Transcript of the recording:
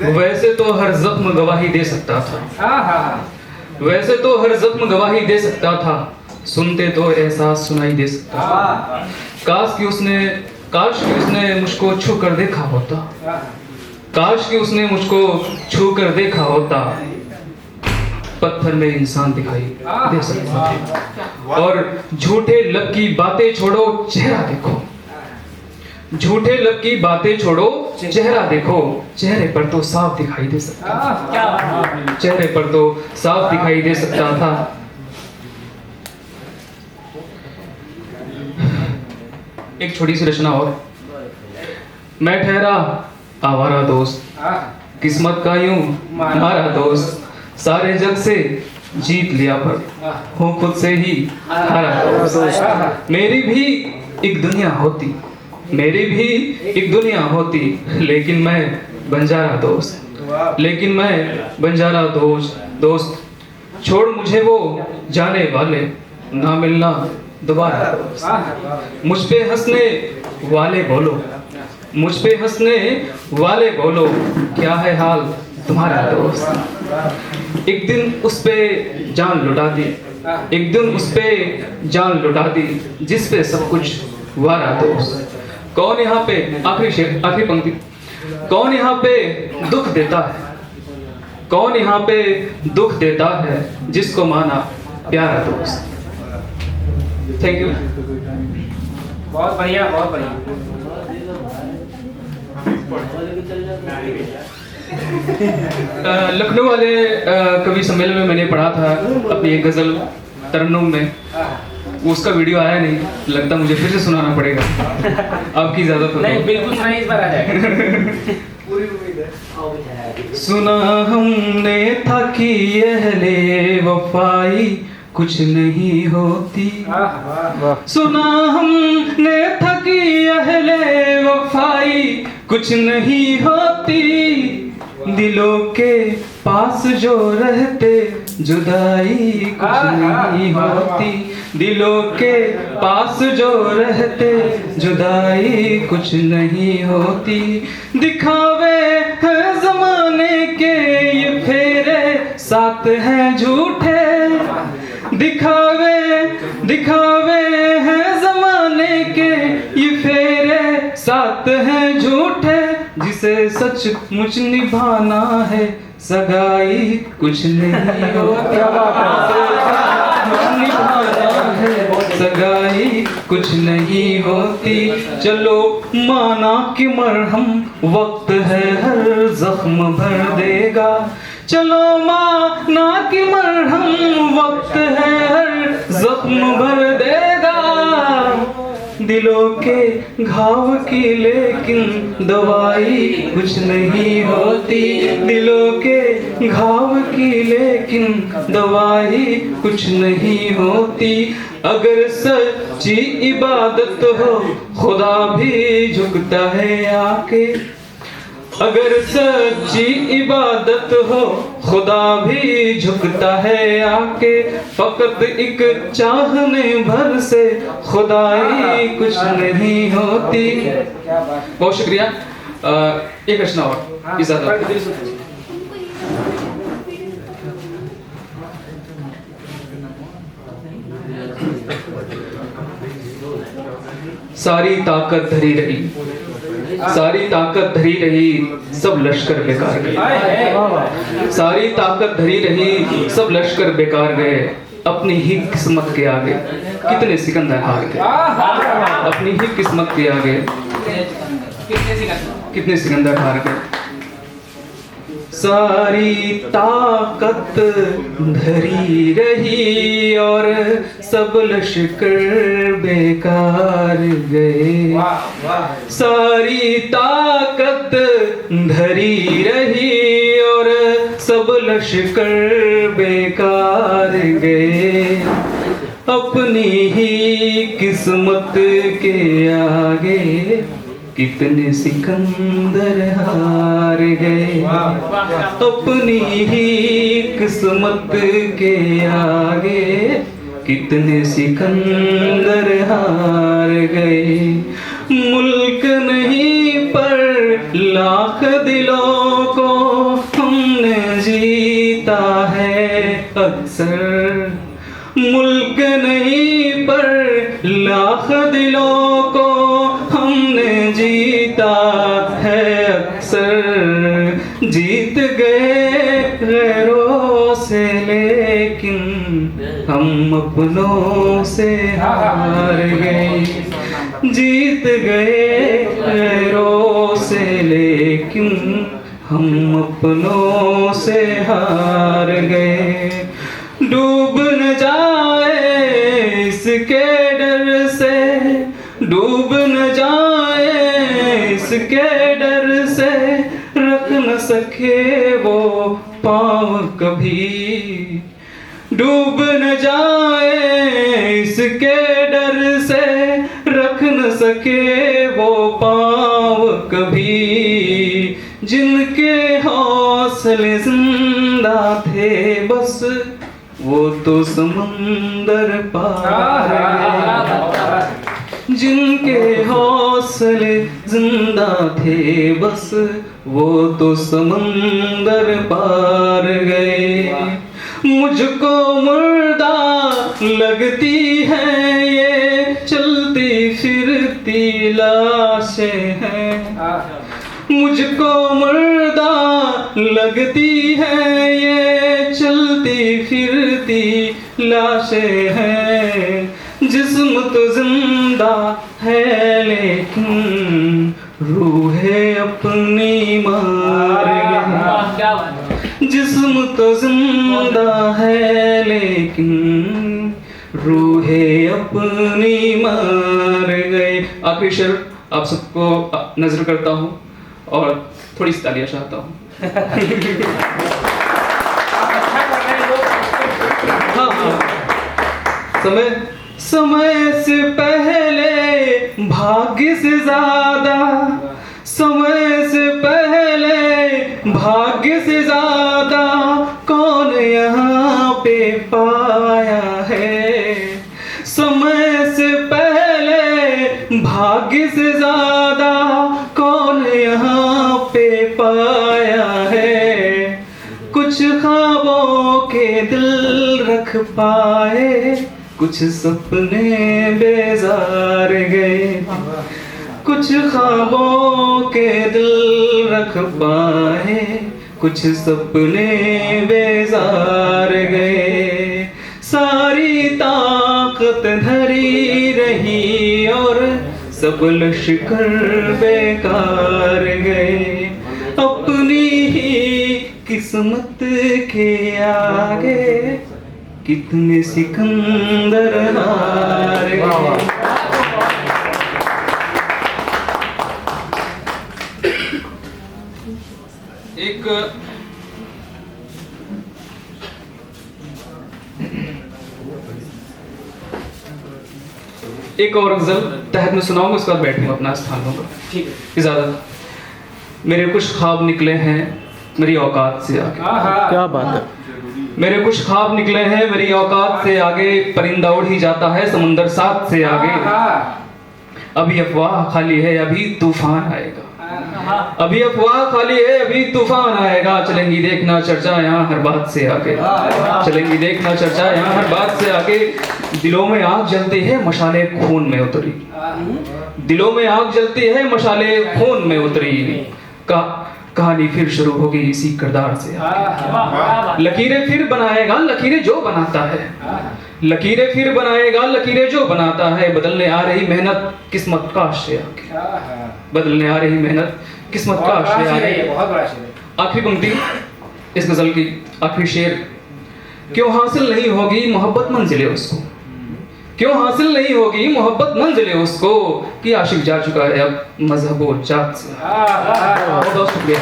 वैसे तो हर जख्म गवाही दे सकता था, वैसे तो हर जख्म गवाही दे सकता था, सुनते तो एहसास सुनाई दे सकता था। काश कि उसने मुझको छू कर देखा होता, काश कि उसने मुझको छू कर देखा होता, पत्थर में इंसान दिखाई दे सकता था। और झूठे लब की बातें छोड़ो, चेहरा देखो, झूठे लब की बातें छोड़ो, चेहरा देखो, चेहरे पर तो साफ दिखाई दे सकता था, चेहरे पर तो साफ दिखाई दे सकता था। एक छोटी सी रचना और। मैं ठहरा आवारा दोस्त, किस्मत का यूं मारा दोस्त, सारे जग से जीत लिया पर हूँ खुद से ही हारा दोस्त। मेरी भी एक दुनिया होती, मेरी भी एक दुनिया होती, लेकिन मैं बंजारा दोस्त, लेकिन मैं बंजारा दोस्त। छोड़ मुझे वो जाने वाले, ना मिलना दोबारा दोस्त। मुझ पे हंसने वाले बोलो, मुझ पे हंसने वाले बोलो, क्या है हाल तुम्हारा दोस्त। एक दिन उस पे जान लुटा दी, एक दिन उस पे जान लुटा दी, जिस पे सब कुछ वारा दोस्त। कौन यहाँ पे, आखिरी पंक्ति, कौन यहाँ पे दुख देता है, कौन यहाँ पे दुख देता है, जिसको माना प्यारा दोस्त। Thank you. बहुत बढ़िया, बहुत बढ़िया। लखनऊ वाले कवि सम्मेलन में मैंने पढ़ा था अपनी एक गजल तरन्नुम में, उसका वीडियो आया नहीं, लगता मुझे फिर से सुनाना पड़ेगा। आपकी इजाजत हो? नहीं, बिल्कुल सुनाइए, इस बार आ जाएगा। पूरी उम्मीद है। सुना हमने था कि अहले वफाई कुछ नहीं होती, सुना हमने था कि अहले वफाई कुछ नहीं होती, दिलों के पास जो रहते जुदाई कुछ नहीं होती, दिलों के पास जो रहते जुदाई कुछ नहीं होती। दिखावे हैं जमाने के ये फेरे साथ हैं झूठे, दिखावे हैं जमाने के ये फेरे साथ हैं झूठे, जिसे सच मुझ निभाना है सगाई कुछ नहीं होती, निभाना है सगाई कुछ नहीं होती। चलो माना कि मरहम वक्त है हर जख्म भर देगा, चलो माना कि मरहम वक्त है हर जख्म भर देगा, दिलों के घाव की लेकिन दवाई कुछ नहीं होती, दिलों के घाव की लेकिन दवाई कुछ नहीं होती। अगर सच्ची इबादत हो खुदा भी झुकता है आके, अगर सच्ची इबादत हो खुदा भी झुकता है आके, फकत एक चाहने भर से खुदाई कुछ नहीं होती। बहुत शुक्रिया। एक रचना और, इजाजत। सारी ताकत धरी रही, सारी ताकत धरी रही, सब लश्कर बेकार गए, सारी ताकत धरी रही, सब लश्कर बेकार गए, अपनी ही किस्मत के आगे कितने सिकंदर हार गए, अपनी ही किस्मत के आगे कितने सिकंदर हार गए। सारी ताकत धरी रही और सब लश्कर बेकार गए, सारी ताकत धरी रही और सब लश्कर बेकार गए, अपनी ही किस्मत के आगे कितने सिकंदर हार गए, अपनी ही किस्मत के आगे कितने सिकंदर हार गए। मुल्क नहीं पर लाख दिलों को अक्सर। मुल्क नहीं पर लाख दिलों को हमने जीता है अक्सर। जीत गए गैरों से लेकिन हम अपनों से हार गए। जीत गए गैरों से लेकिन हम अपनों से हार गए। डूब न जाए इसके डर से, डूब न जाए इसके डर से, रख न सके वो पाँव कभी। डूब न जाए इसके डर से, रख न सके वो पाँव कभी। जिनके हौसले जिंदा थे बस वो तो समंदर पार गए। जिनके हौसले जिंदा थे बस वो तो समंदर पार गए। मुझको मुर्दा लगती है ये चलती फिरती लाशें हैं। मुझको मुर्दा लगती है ये चलती फिरती लाशें हैं। जिस्म तो जिंदा है लेकिन रूह अपनी मार गई। जिस्म तो जिंदा है लेकिन रूह अपनी मार गई। आखिरी शेर आप सबको नजर करता हूँ और थोड़ी सी तालियां चाहता हूँ। हाँ, समय समय से पहले भाग्य से ज्यादा, समय से पहले भाग्य से ज्यादा कौन यहाँ पे पाया है। समय से पहले भाग्य से ज्यादा कौन यहाँ पे पाया है। कुछ ख्वाबों के दिल रख पाए, कुछ सपने बेजार गए। कुछ ख्वाबों के दिल रख पाए, कुछ सपने बेजार गए। सारी ताकत धरी रही और सब लश्कर बेकार गए। अपनी ही किस्मत के आगे कितने सिकंदर हार गए। एक और गजल तहत में सुनाऊंगा, उसके बाद बैठूंगा अपना स्थान लूंगा। ठीक है। इजाजत। मेरे कुछ ख्वाब निकले हैं मेरी औकात से आगे। क्या बात है। मेरे कुछ ख्वाब निकले हैं मेरी औकात से आगे। परिंदा उड़ ही जाता है समंदर साथ से आगे। अभी अफवाह खाली है अभी तूफान आएगा। अभी अफवाह खाली है अभी तूफान आएगा। चलेंगी देखना चर्चा यहाँ हर बात से आगे। चलेंगी देखना चर्चा यहाँ हर बात से आगे। दिलों में आग जलती है मशाले खून में उतरी। दिलों में आग जलती है मशाले खून में उतरी। कहानी फिर शुरू होगी इसी किरदार से। लकीरें फिर बनाएगा लकीरें जो बनाता है। लकीरें फिर बनाएगा लकीरें जो बनाता है। बदलने आ रही मेहनत किस्मत का आशय आगे। बदलने आ रही मेहनत किस्मत का आशय आगे। आखिरी पंक्ति इस गजल की आखिरी शेर। क्यों हासिल नहीं होगी मोहब्बत मंजिले उसको। क्यों हासिल नहीं होगी मोहब्बत मंजिले उसको कि आशिक जा चुका है अब मजहब और जात से। बहुत शुक्रिया।